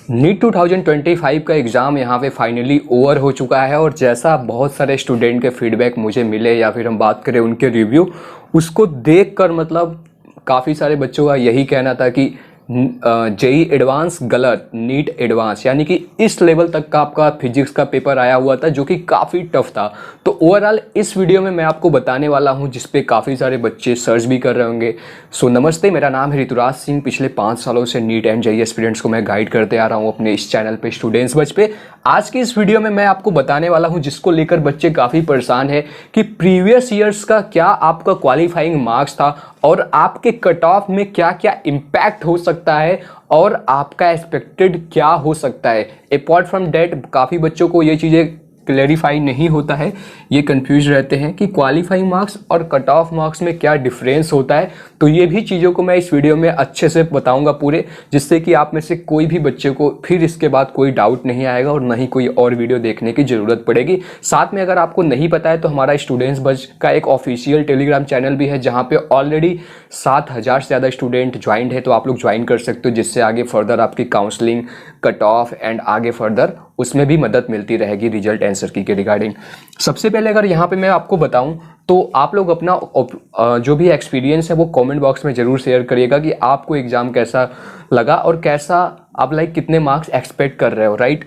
NEET 2025 का exam यहाँ पे फाइनली ओवर हो चुका है और जैसा बहुत सारे स्टूडेंट के फीडबैक मुझे मिले या फिर हम बात करें उनके रिव्यू, उसको देखकर मतलब काफ़ी सारे बच्चों का यही कहना था कि जेई एडवांस गलत, नीट एडवांस यानी कि इस लेवल तक का आपका फिजिक्स का पेपर आया हुआ था जो कि काफ़ी टफ था। तो ओवरऑल इस वीडियो में मैं आपको बताने वाला हूं जिस पे काफ़ी सारे बच्चे सर्च भी कर रहे होंगे। सो नमस्ते, मेरा नाम है ऋतुराज सिंह। पिछले 5 सालों से नीट एंड जेई एस्पिरेंट्स को मैं गाइड करते आ रहा हूं अपने इस चैनल पे स्टूडेंट्स बच पे। आज की इस वीडियो में मैं आपको बताने वाला हूं जिसको लेकर बच्चे काफ़ी परेशान है कि प्रीवियस ईयर्स का क्या आपका क्वालिफाइंग मार्क्स था और आपके कट ऑफ में क्या क्या इम्पैक्ट हो सकता है और आपका एक्सपेक्टेड क्या हो सकता है। अपार्ट फ्रॉम डैट काफ़ी बच्चों को ये चीज़ें क्लैरिफाई नहीं होता है, ये कंफ्यूज रहते हैं कि क्वालिफाइंग मार्क्स और कट ऑफ मार्क्स में क्या डिफरेंस होता है। तो ये भी चीज़ों को मैं इस वीडियो में अच्छे से बताऊंगा पूरे, जिससे कि आप में से कोई भी बच्चे को फिर इसके बाद कोई डाउट नहीं आएगा और ना ही कोई और वीडियो देखने की ज़रूरत पड़ेगी। साथ में अगर आपको नहीं पता है तो हमारा स्टूडेंट्स बच का एक ऑफिशियल टेलीग्राम चैनल भी है जहाँ पे ऑलरेडी 7,000 से ज़्यादा स्टूडेंट ज्वाइंट है, तो आप लोग ज्वाइन कर सकते हो, जिससे आगे फर्दर आपकी काउंसलिंग, कट ऑफ एंड आगे फर्दर उसमें भी मदद मिलती रहेगी रिजल्ट आंसर की के रिगार्डिंग। सबसे पहले अगर यहाँ पे मैं आपको बताऊं तो आप लोग अपना जो भी एक्सपीरियंस है वो कमेंट बॉक्स में ज़रूर शेयर करिएगा कि आपको एग्ज़ाम कैसा लगा और कैसा आप कितने मार्क्स एक्सपेक्ट कर रहे हो, राइट।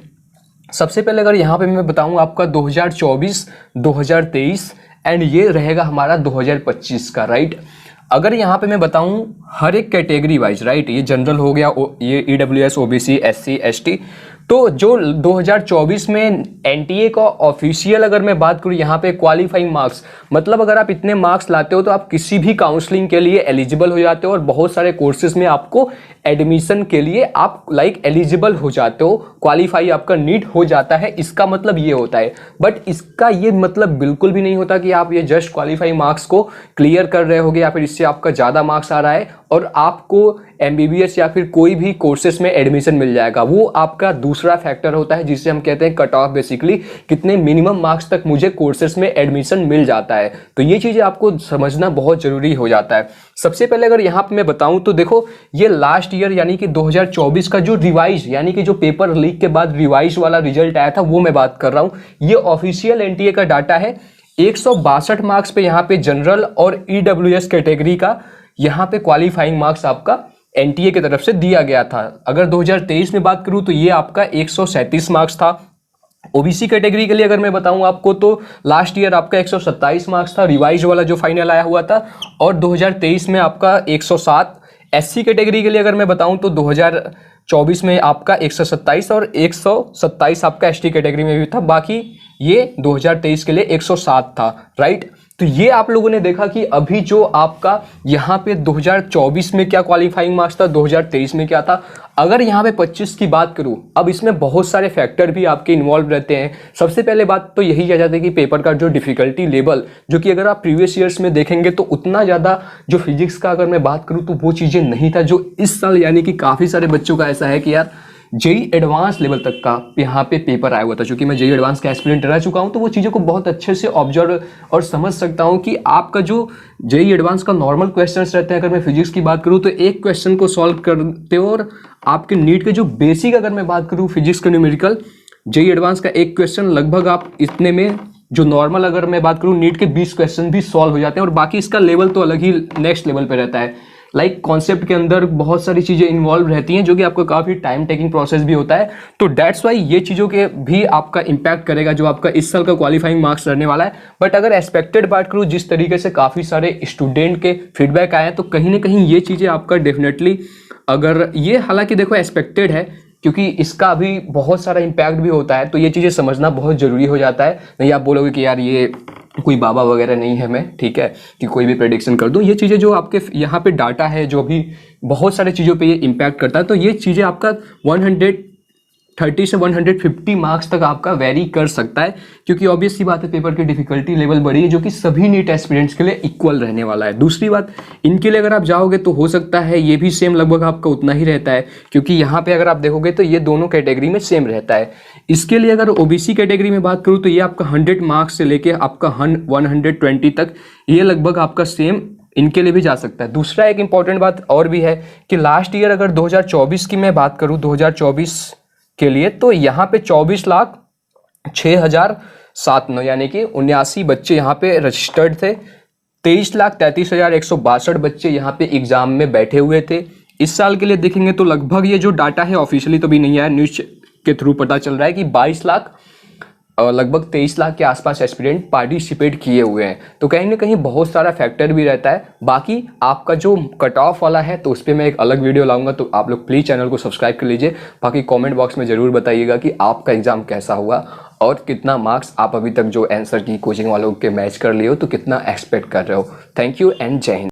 सबसे पहले अगर यहाँ पे मैं बताऊँ आपका 2024, 2023 एंड ये रहेगा हमारा 2025 का, राइट। अगर यहाँ पे मैं बताऊं हर एक कैटेगरी वाइज, राइट, ये जनरल हो गया, ये ईडब्ल्यूएस, ओबीसी, एससी, एसटी, तो जो 2024 में एनटीए का ऑफिशियल अगर मैं बात करूं यहाँ पे क्वालिफाइंग मार्क्स, मतलब अगर आप इतने मार्क्स लाते हो तो आप किसी भी काउंसलिंग के लिए एलिजिबल हो जाते हो और बहुत सारे कोर्सेज में आपको एडमिशन के लिए आप एलिजिबल हो जाते हो, क्वालिफाई आपका नीट हो जाता है। इसका मतलब ये होता है, बट इसका ये मतलब बिल्कुल भी नहीं होता कि आप ये जस्ट क्वालिफाई मार्क्स को क्लियर कर रहे होगे या फिर इससे आपका ज़्यादा मार्क्स आ रहा है और आपको एमबीबीएस या फिर कोई भी कोर्सेज में एडमिशन मिल जाएगा। वो आपका दूसरा फैक्टर होता है जिसे हम कहते हैं कट ऑफ, बेसिकली कितने मिनिमम मार्क्स तक मुझे कोर्सेज में एडमिशन मिल जाता है। तो ये चीज़ें आपको समझना बहुत ज़रूरी हो जाता है। सबसे पहले अगर यहाँ पे मैं बताऊँ तो देखो, ये लास्ट ईयर यानी कि 2024 का जो रिवाइज यानी कि जो पेपर लीक के बाद रिवाइज वाला रिजल्ट आया था वो मैं बात कर रहा हूँ। ये ऑफिशियल एनटीए का डाटा है। 162 मार्क्स पे यहाँ पे जनरल और ईडब्ल्यूएस कैटेगरी का यहाँ पे क्वालिफाइंग मार्क्स आपका एनटीए की तरफ से दिया गया था। अगर 2023 में बात करूं तो ये आपका 137 मार्क्स था। ओबीसी कैटेगरी के लिए अगर मैं बताऊं आपको तो लास्ट ईयर आपका 127 मार्क्स था, रिवाइज वाला जो फाइनल आया हुआ था, और 2023 में आपका 107। एससी कैटेगरी के लिए अगर मैं बताऊं तो 2024 में आपका 127 और 127 आपका एसटी कैटेगरी में भी था। बाकी ये 2023 के लिए 107 था, राइट। तो ये आप लोगों ने देखा कि अभी जो आपका यहाँ पे 2024 में क्या क्वालिफाइंग मार्क्स था, 2023 में क्या था। अगर यहाँ पे 25 की बात करूँ, अब इसमें बहुत सारे फैक्टर भी आपके इन्वॉल्व रहते हैं। सबसे पहले बात तो यही कह जाते हैं कि पेपर का जो डिफिकल्टी लेवल, जो कि अगर आप प्रीवियस ईयर्स में देखेंगे तो उतना ज़्यादा जो फिजिक्स का अगर मैं बात करूँ तो वो चीज़ें नहीं था जो इस साल, यानी कि काफ़ी सारे बच्चों का ऐसा है कि यार जेई एडवांस लेवल तक का यहाँ पे पेपर आया हुआ था। क्योंकि मैं जेई एडवांस का एस्पिरेंट रह चुका हूँ तो वो चीज़ों को बहुत अच्छे से ऑब्जर्व और समझ सकता हूँ कि आपका जो जेई एडवांस का नॉर्मल क्वेश्चंस रहते हैं, अगर मैं फिजिक्स की बात करूँ तो एक क्वेश्चन को सॉल्व करते हो, और आपके नीट के जो बेसिक अगर मैं बात करूँ फिजिक्स का न्यूमेरिकल, जेई एडवांस का एक क्वेश्चन लगभग आप इतने में, जो नॉर्मल अगर मैं बात करूँ नीट के 20 क्वेश्चन भी सॉल्व हो जाते हैं। और बाकी इसका लेवल तो अलग ही नेक्स्ट लेवल पे रहता है। कॉन्सेप्ट के अंदर बहुत सारी चीज़ें इन्वॉल्व रहती हैं जो कि आपको काफ़ी टाइम टेकिंग प्रोसेस भी होता है। तो दैट्स वाई ये चीज़ों के भी आपका इम्पैक्ट करेगा जो आपका इस साल का क्वालिफाइंग मार्क्स रहने वाला है। बट अगर एक्सपेक्टेड बात करूँ, जिस तरीके से काफ़ी सारे स्टूडेंट के फीडबैक आए हैं, तो कहीं ना कहीं ये चीज़ें आपका डेफिनेटली, अगर ये हालांकि देखो एक्सपेक्टेड है क्योंकि इसका अभी बहुत सारा इम्पैक्ट भी होता है, तो ये चीज़ें समझना बहुत ज़रूरी हो जाता है। नहीं आप बोलोगे कि यार ये कोई बाबा वगैरह नहीं है मैं, ठीक है, कि कोई भी प्रेडिक्शन कर दूं। ये चीज़ें जो आपके यहाँ पे डाटा है जो भी बहुत सारे चीज़ों पे ये इम्पैक्ट करता है, तो ये चीज़ें आपका 130 से 150 मार्क्स तक आपका वेरी कर सकता है। क्योंकि ऑब्वियस सी बात है, पेपर की डिफिकल्टी लेवल बढ़ी है जो कि सभी नीट एस्पिरेंट्स के लिए इक्वल रहने वाला है। दूसरी बात, इनके लिए अगर आप जाओगे तो हो सकता है ये भी सेम लगभग आपका उतना ही रहता है, क्योंकि यहाँ पे अगर आप देखोगे तो ये दोनों कैटेगरी में सेम रहता है। इसके लिए अगर ओबीसी कैटेगरी में बात करूँ तो ये आपका 100 मार्क्स से लेके आपका 120 तक ये लगभग आपका सेम इनके लिए भी जा सकता है। दूसरा एक इंपॉर्टेंट बात और भी है कि लास्ट ईयर अगर 2024 की मैं बात करूँ, 2024 के लिए, तो यहाँ पे 24,06,007 यानी कि 79 बच्चे यहाँ पे रजिस्टर्ड थे। 23,33,162 बच्चे यहाँ पे एग्जाम में बैठे हुए थे। इस साल के लिए देखेंगे तो लगभग, ये जो डाटा है ऑफिशियली तो भी नहीं आया, न्यूज के थ्रू पता चल रहा है कि 22 लाख लगभग 23 लाख के आसपास एस्पिरेंट पार्टिसिपेट किए हुए हैं। तो कहीं ना कहीं बहुत सारा फैक्टर भी रहता है। बाकी आपका जो कट ऑफ वाला है तो उस पर मैं एक अलग वीडियो लाऊंगा, तो आप लोग प्लीज़ चैनल को सब्सक्राइब कर लीजिए। बाकी कमेंट बॉक्स में ज़रूर बताइएगा कि आपका एग्ज़ाम कैसा हुआ और कितना मार्क्स आप अभी तक जो आंसर की कोचिंग वालों के मैच कर लिए हो तो कितना एक्सपेक्ट कर रहे हो। थैंक यू एंड जय हिंद।